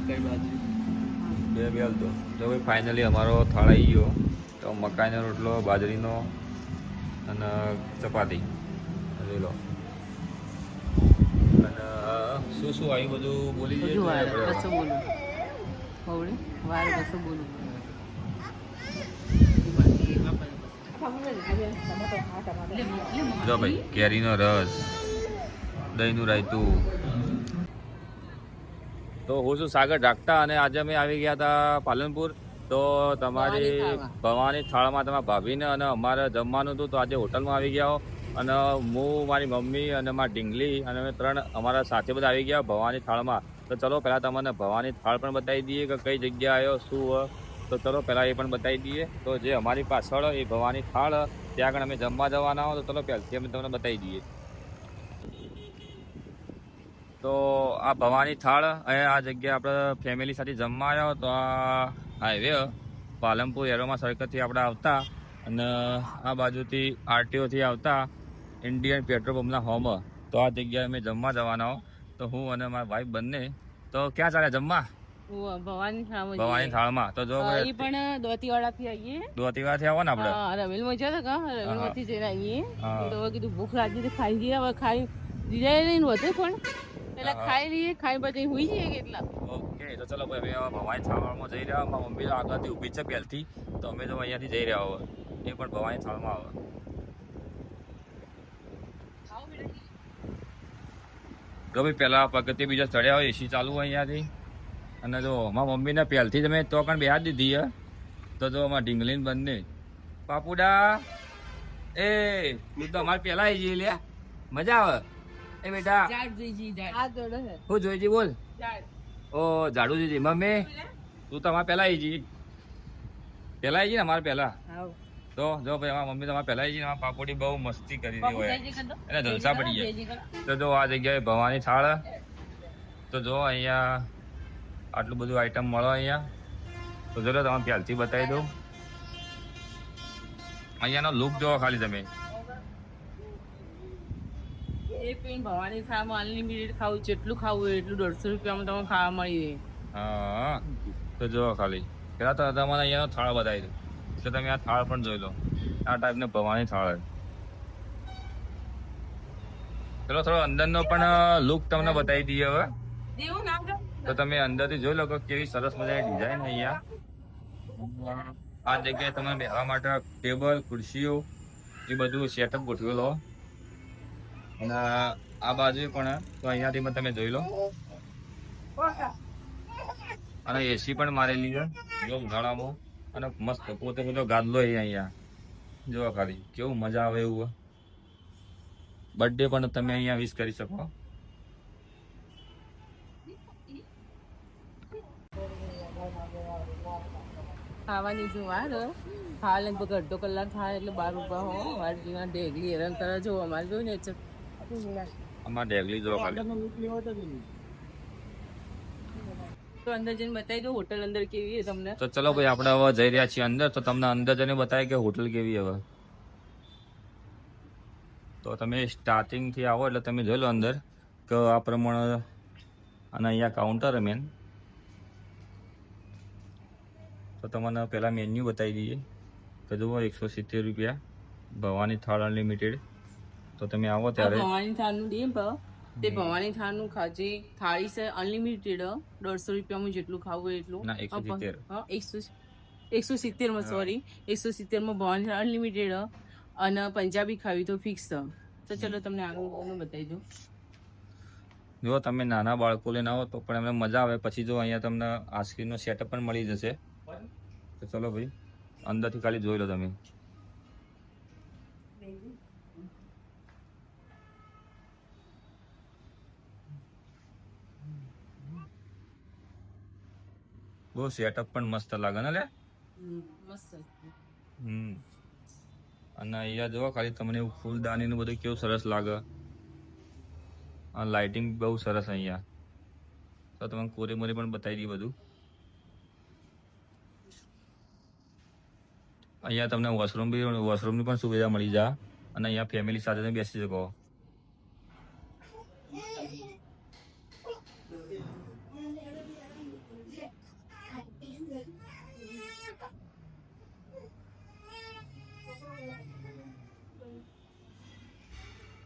બે હાલ તો જો ભાઈ ફાઇનલી અમારો થાળ આવી ગયો. તો મકાઈનો રોટલો, બાજરીનો અને ચપાતી લઈ લો. અને શું શું આવ્યું બધું બોલી જઈએ જો ભાઈ કેરીનો રસ, દહીંનું રાયતું. તો હું છું સાગર ઢાકતા અને આજે અમે આવી ગયા હતા પાલનપુર. તો તમારી ભવાની થાળમાં તમારા ભાભીને અને અમારે જમવાનું હતું. તો આજે હોટલમાં આવી ગયા હો. અને હું, મારી મમ્મી અને મારી ઢીંગલી અને અમે ત્રણ અમારા સાથે બધા આવી ગયા ભવાની થાળમાં. તો ચલો પહેલાં તમને ભવાની થાળ પણ બતાવી દઈએ કે કઈ જગ્યા આવ્યો શું હોય. તો ચલો પહેલાં એ પણ બતાવી દઈએ. તો જે અમારી પાછળ એ ભવાની થાળ ત્યાં આગળ અમે જમવા જવાના હો. તો ચલો પહેલાંથી અમે તમને બતાવી દઈએ. તો આ ભવાની થાળ અહીંયા આ જગ્યાએ આપણે ફેમિલી સાથે જમવા આવ્યા. તો આ હાઈવે પાલનપુર એરોમા સર્કલથી આપણે આવતા અને આ બાજુથી આરટીઓથી આવતા ઇન્ડિયન પેટ્રોલ પંપના હોમ. તો આ જગ્યાએ અમે જમવા જવાના હો. તો હું અને મારા વાઈફ બંને તો ક્યાં ચાલે જમવા? ભવાની થાળમાં. તો જો પણ દોતીવાડાથી આવીએ. દોતીવાડાથી આવો ને આપણે રવેલમાં જતા કા રવેલમાંથી જઈને આવીએ. તો કીધું ભૂખ લાગી તો ખાઈ જઈએ. હવે ખાઈ જીરાય નહીં વધે પણ પેલા ખાઈ લઈએ. ખાઈ પછી હુઈ જઈએ કેટલા. ઓકે તો ચલો ભાઈ અમે ભવાની થાળમાં જઈ રહ્યા. મારી મમ્મી આગળથી ઊભી છે પહેલથી. તો અમે તો અહીંયાથી જઈ રહ્યા હવે. એ પણ ભવાની થાળમાં આવે. તો ભાઈ પહેલા પગથિયે બીજા ચડ્યા હોય એસી ચાલુ હોય અહીંયાથી. અને જો મારા મમ્મીને પહેલથી જ અમે તો પણ બેહાર દીધી હે. તો જો અમારા ઢીંગલીને બંને પાપુડા એ તું તો અમારે પહેલા આવી જઈએ લ્યા. મજા આવે એ બેટા. શું જોઈ જી બોલ. ઓ ઝાડુ જોઈ મમ્મી તું તો અમારે પહેલા આવી જઈએ. પહેલા આવી જઈએ ને અમારે પહેલા. તો જો ભાઈ અમારા મમ્મી તમારે પહેલા આવી જઈએ. અમારા પાપોડી બહુ મસ્તી કરી રહી હોય એને જલસા પડી જાય. તો જો આ જગ્યાએ ભવાની થાળ. તો જો અહીંયા આટલું બધું આઈટમ મળે અહીંયા. તો ચલો તમે પહેલથી બતાવી દઉં. અહીંયાનો લુક જોવો ખાલી તમે. ભવાની થાળમાં અનલિમિટેડ ખાવું જેટલું ખાવું એટલું 150 રૂપિયામાં તમને ખાવા મળી રહે. હા તો જોવો ખાલી. પેલા તો તમને અહીંયાનો થાળ બતાવી દઉં. તો તમે આ થાળ પણ જોઈ લો. આ ટાઈપનો ભવાની થાળ. ચલો થોડો અંદરનો પણ લુક તમને બતાવી દઈએ હવે. તો તમે અંદરથી જોઈ લો કે કેવી સરસ મજાની ડિઝાઇન અહીંયા. આ જગ્યાએ તમે બેસવા માટે ટેબલ, ખુરશીઓ એ બધું સેટઅપ ગોઠવેલો. અને આ બાજુ પણ તો અહીંયાથી તમે જોઈ લો. અને એસી પણ મારેલી છે જો ઉનાળામાં. અને મસ્ત પોતે બધો ગાદલો અહીંયા જોવા ખાલી કેવું મજા આવે એવું. બર્થડે પણ તમે અહીંયા વિશ કરી શકો. ખાવાની જો વાર ખાવા લગભગ અડધો કલાક થાય એટલે 12 રૂપિયા હો. મારી જીવા ઢેગલી હેરાન કરે જો અમારે જોઈને અમારે ઢેગલી જો ખાલી. તો અંદર જઈને બતાવી દો હોટલ અંદર કેવી છે તમને. તો ચલો ભાઈ આપણે હવે જઈ રહ્યા છીએ અંદર. તો તમને અંદર જઈને બતાવી કે હોટલ કેવી હવે. તો તમે સ્ટાર્ટિંગ થી આવો એટલે તમે જોઈ લો અંદર કે આ પ્રમાણે. અને અહીંયા કાઉન્ટર મેન. તો તમને પહેલા મેન્યુ બતાવી દઈએ કે જુઓ 170 રૂપિયા ભવાની થાળ અનલિમિટેડ. તો તમે આવો ત્યારે ભવાની થાળનું ડીમ તે ભવાની થાળનું ખાજી થાળી છે અનલિમિટેડ 150 રૂપિયામાં જેટલું ખાવું એટલું. ના 170. 170 માં સોરી 170 માં ભવાની થાળ અનલિમિટેડ. અને પંજાબી ખાવી તો ફિક્સ છે. તો ચલો તમને આગળ બતાવી દઉં. જો તમે નાના બાળકો લઈને આવો તો પણ એમને મજા આવે. પછી જો અહીંયા તમને આઈસ્ક્રીમનો સેટઅપ પણ મળી જશે. તો ચલો ભાઈ અંદરથી ખાલી જોઈ લો તમે. બહુ સેટઅપ પણ મસ્ત લાગે ને લે. મસ્ત. અને અહીંયા જોવો ખાલી તમને ફૂલદાની નું બધું કેવું સરસ લાગે. આ લાઇટિંગ બહુ સરસ અહીંયા. તો તમને કોરેમોરે પણ બતાવી દઈએ બધું. અહીંયા તમને વોશરૂમની પણ સુવિધા મળી જાય. અને અહીંયા ફેમિલી સાથે તમે બેસી શકો.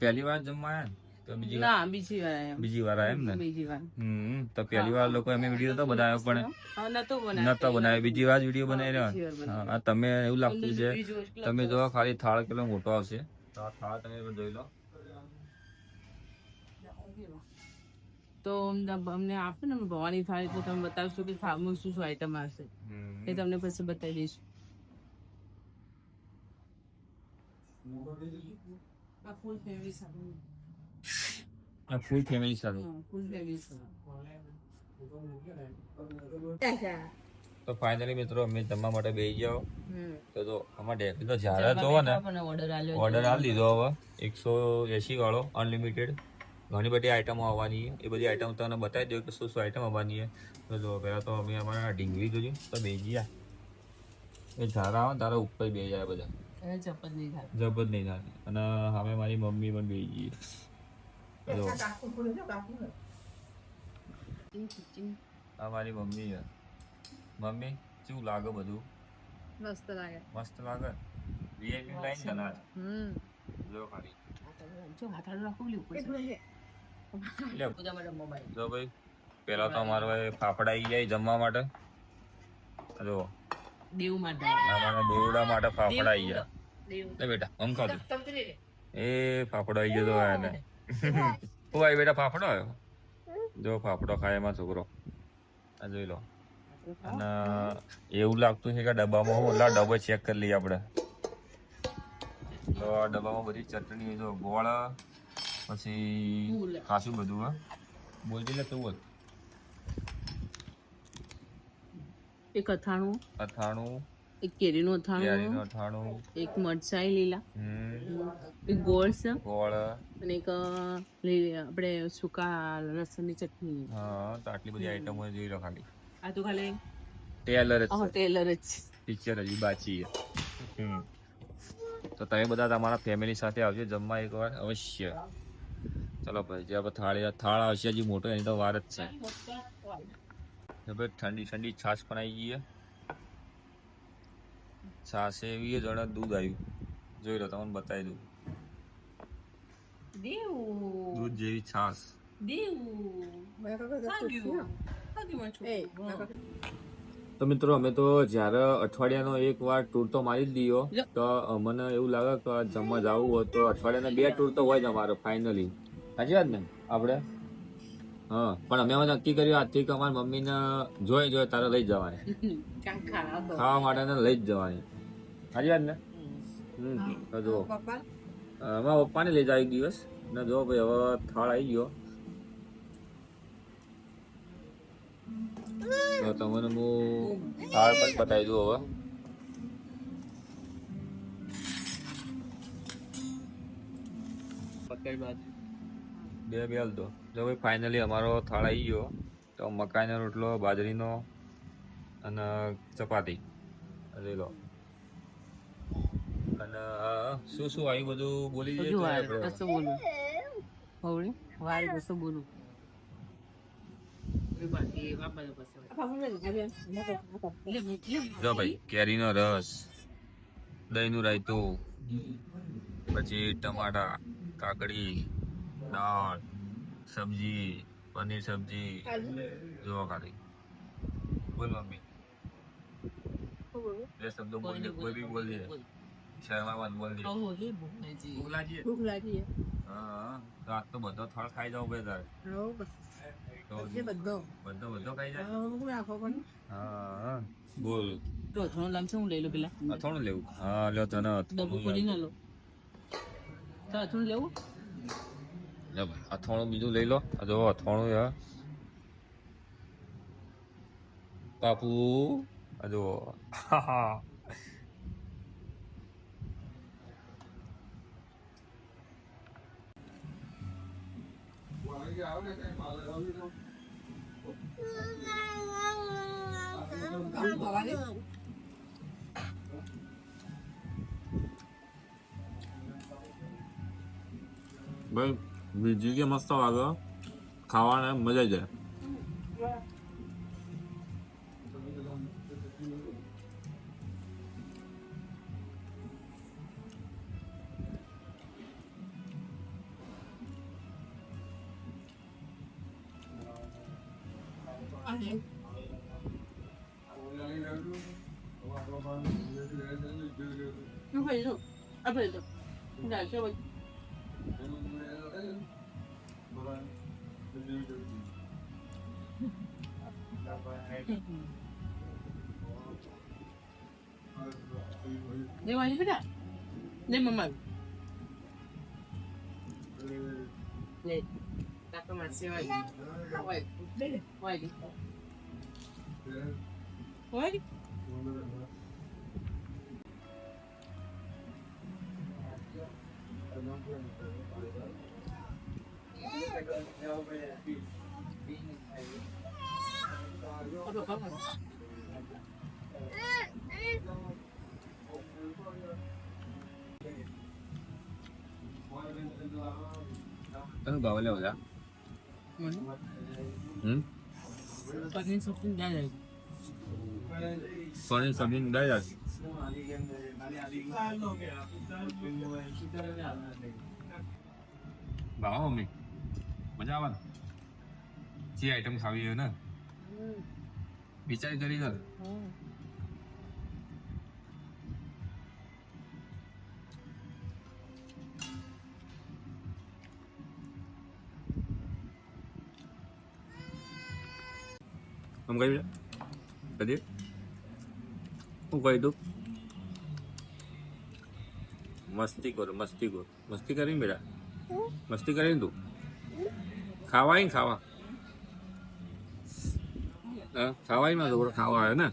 પહેલી વાર જમવા આયા ને? તો બીજી વાર ના બીજી વાર આયા. બીજી વાર આયા એમ ને? બીજી વાર તો પહેલી વાર લોકો અમે વિડીયો તો બનાવ્યો પણ નતો બનાવ્યો, બીજી વાર વિડીયો બનાવી રહ્યો. હા, તમે એવું લાગતું છે, તમે જો ખાલી થાળ કેટલો મોટો આવશે, તો આ થાળ તમે જોઈ લો. તો અમને આપે ને ભવાની થાળી, તો તમે બતાવશો કે ખાવાનું શું શું આઈટમ આવશે, એ તમને પછી બતાવી દઈશું. આ ફૂલ ફેમિલી સાથે, ફૂલ ફેમિલી સાથે. ફૂલ ફેમિલી સાથે. તો ફાઇનલી મિત્રો અમે જમવા માટે બેસી જાઓ. તો જો અમારે ડેફી તો જ્યારે જોવો ને ઓર્ડર આપી દીધો હવે 180 વાળો અનલિમિટેડ. ઘણી બધી આઈટમો આવવાની છે, એ બધી આઈટમ તમને બતાવી દઉં કે શું શું આઈટમ આવવાની છે. તો જો પહેલાં તો અમે અમારા ઢીંગલી જોયું તો બેસી ગયા, એ ઝારા આવે ને તારા ઉપર બે જાય બધા, જબ જ નહીં થાય. અને હવે મારી મમ્મી પણ બેસી ગઈ. જો આ મારી મમ્મી છે. મમ્મી શું લાગે બધું? મસ્ત લાગે. મસ્ત લાગે. વીઆઈપી લાઈન છે ને? જો ખાલી જો ભાઈ, પેલા તો અમારો ફાફડા આવી જાય જમવા માટે. જો દેવ માટે, અમારા દેવડા માટે ફાફડા આવી ગયા. લે બેટા આમ ખાધું. એ ફાફડો આવી ગયો તો એને. હું આવી બેટા ફાફડો આવ્યો. જો ફાફડો ખાય એમાં છોકરો. આ જોઈ લો. અને એવું લાગતું છે કે ડબ્બામાં હું એટલા ડબ્બો ચેક કરી લઈએ આપણે. તો આ ડબ્બામાં બધી ચટણી, જો ગોળ, પછી ખાસું બધું. હા બોલતી લે તું બોલ. એક અથાણું, એક કેરીનું અથાણું, એક મરચાઈ લીલા, એક ગોળ છે, અને એક આપણે સૂકા લસણની ચટણી. હા, તો આટલી બધી આઈટમો જોઈ લો ખાલી. આ તો ખાલી ટેલર જ પિક્ચર હજી બાકી છે. તો તમે બધા તમારા ફેમિલી સાથે આવજો જમવા એકવાર અવશ્ય. ચલો ભાઈ, જે આપણે થાળ આવશે હજી મોટો, એની તો વાર જ છે. ઠંડી ઠંડી છાશ પણ આવી ગઈ. છાશ એવી જણા દૂધ આવ્યું, જોઈ લો, તમને બતાવી દઉં. દૂધ જેવી છાશ. તો મિત્રો અમે તો જ્યારે અઠવાડિયાનો એક વાર ટૂર તો મારી જ દઈએ, તો મને એવું લાગે કે જમવા જવું હોય તો અઠવાડિયાના 2 ટૂર તો હોય જ અમારો ફાઇનલી. સાચી વાત ને આપણે? હા, પણ અમે નક્કી કર્યું આજથી કે અમારી મમ્મીને જોઈ તારે લઈ જવાની, ખાવા માટે લઈ જ જવાની. સાચી વાત ને? તો જુઓ અમારા પપ્પાને લઈ જાય એક દિવસ ને. જો ભાઈ હવે થાળ આવી ગયો, તો તમને હું થાળ પણ બતાવી દઉં હવે. બે હાલ દો. જો ભાઈ ફાઇનલી અમારો થાળ આવી ગયો. તો મકાઈનો રોટલો, બાજરીનો અને ચપાતી લઈ લો. અને શું શું આવ્યું બધું બોલી દઈએ. જો ભાઈ, કેરીનો રસ, દહીંનું રાયતું, પછી ટમાટા, કાકડી, દાળ, સબ્જી, પનીર સબ્જી. જો ખાલી બોલ મમ્મી, બે શબ્દો બોલ દે, કોઈ બી બોલ દે, શર્મા બોલ દે. ભૂખ લાગી. હા, તો આજ તો બધો થાળ ખાઈ જાવ ભાઈ તારે. બધો ખાઈ જાય. હા બોલ. તો અથાણું લાવશે, હું લઈ લો પેલા. અથાણું લેવું? હા લ્યો, તને ડબ્બો ખોલી ના લો. તો અથાણું લેવું? લે ભાઈ, અથાણું બીજું લઈ લો. આ જો અથાણું યાર બાપુ. આ જો ભાઈ, બીજી કે મસ્ત લાગે, ખાવાને મજા જાય. Não foi isso. Aprendi. Não, deixa eu ver. Đi qua đi biết à? Đi mà mình. Đi. Đặt cái mặt siêu này. Quay. Đi. Quay đi. Quay đi. Có được không? Ano ba? Wala wala? Panin something there. Panin something there. Bảo mમ્મી મજા આવે ને જે item ખાવી હોય ને વિચાર કરી લો không gây đó cái biết không gây đúng મસ્તી કરી બેટા મસ્તી કરીને તું ખાવાય ને ખાવા ખાવાય માં થોડો ખાવા આવે ને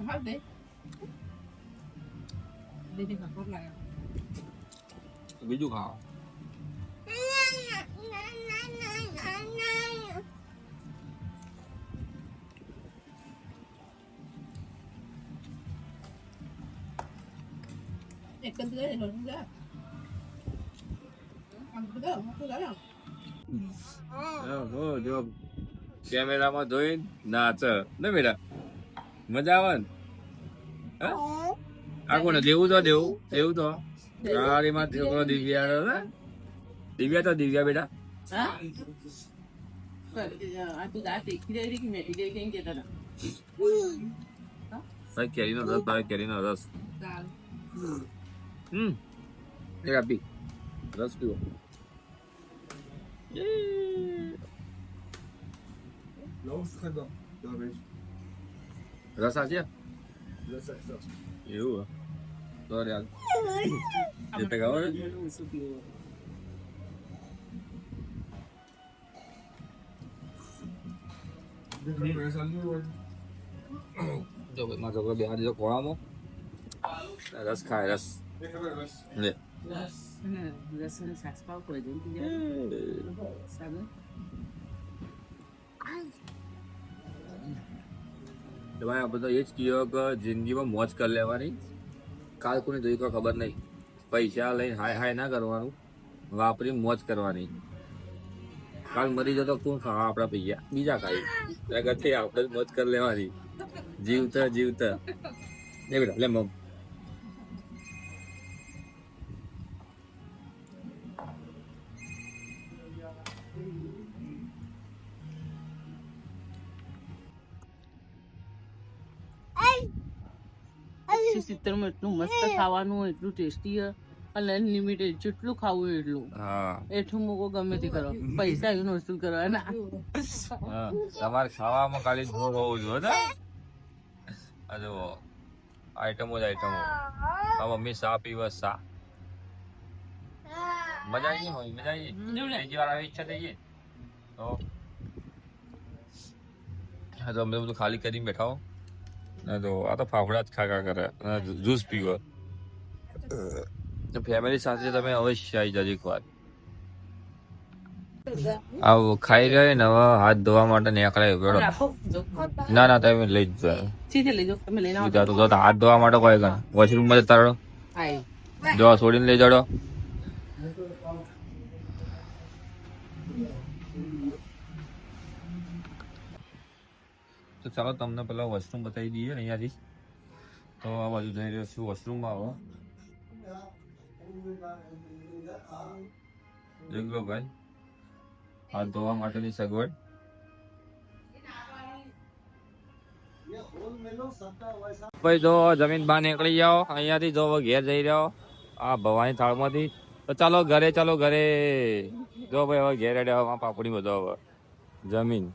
Hát đi. Đi đi học cốt lại. ví dụ họ Để cân tưới thì nó không ra. Ăn cái đó, cái đó nào. જો કેમેરામાં જોઈ નાચ ને બેટા મજા આવે ને આ કોને દેવું તો ગાડીમાં છોકરો દિવ્યા ને દિવ્યા બેટા Hả? Anh tôi đã tiệc đi đi mẹ đi cái kia ta nè. તારે કેરીનો રસ એક આપી રસ પીવો રસ આ છે એવું તો યાર જે પગાવ જો માં છોકરો બેહાડી દીધો ખોળામાં રસ ખાય રસ લે Rasa sas pau coi dentro de. Sabe? ભાઈ આપણે તો એ જ કહીએ કે જિંદગીમાં મોજ કરી લેવાની કાલ કોને જોઈ કોઈ ખબર નહીં પૈસા લઈને હાય ના કરવાનું વાપરી મોજ કરવાની કાલ મરી જતો કોણ ખાવા આપણા પૈયા બીજા ખાઈ આગળથી આપણે મોજ કરી લેવાની જીવતા એ બેટા લે મમ સિત્તેરમાં એટલું મસ્ત ખાવાનું એટલું ટેસ્ટી અને અનલિમિટેડ જેટલું ખાવું એટલું એટલું મૂકો ગમે તે કરો પૈસા એનું વસૂલ કરવાના તમારે ખાવામાં ખાલી જોર હોવું જોઈએ ને આ જો આઈટમો આ મમ્મી સા પીવે સા મજા આવી હોય બીજી વાર આવી ઈચ્છા થઈ ગઈ તો અમે બધું ખાલી કરીને બેઠા હો તો આ તો ફાફડા જ ખાકા કરે જ્યુસ પીવો ફેમિલી સાથે તમે અવશ્ય આવી જજો એક વાર આવું ખાઈ રહ્યો ને હવે હાથ ધોવા માટે નીકળાય પેલો. રાખો જો ના ના તમે લઈ જ જાય સીધે લઈ જાઓ તમે લઈને આવો બીજા તો હાથ ધોવા માટે કોઈ ગણ વોશરૂમ માં જતા રહો આય જો છોડીને લઈ જડો. તો ચાલો તમને પેલા વોશરૂમ બતાવી દઈએ અહીંયાથી. તો આ બાજુ જઈ રહ્યો છું વોશરૂમમાં. આવો જોઈ લો ભાઈ હાથ ધોવા માટેની સગવડ. ભાઈ જો જમીન બહાર નીકળી જાઓ અહીંયાથી જો ઘેર જઈ રહ્યો આ ભવાની થાળમાંથી. તો ચાલો ઘરે જો ભાઈ હવે ઘેર અડ્યા પાપડી બધો હવે જમીન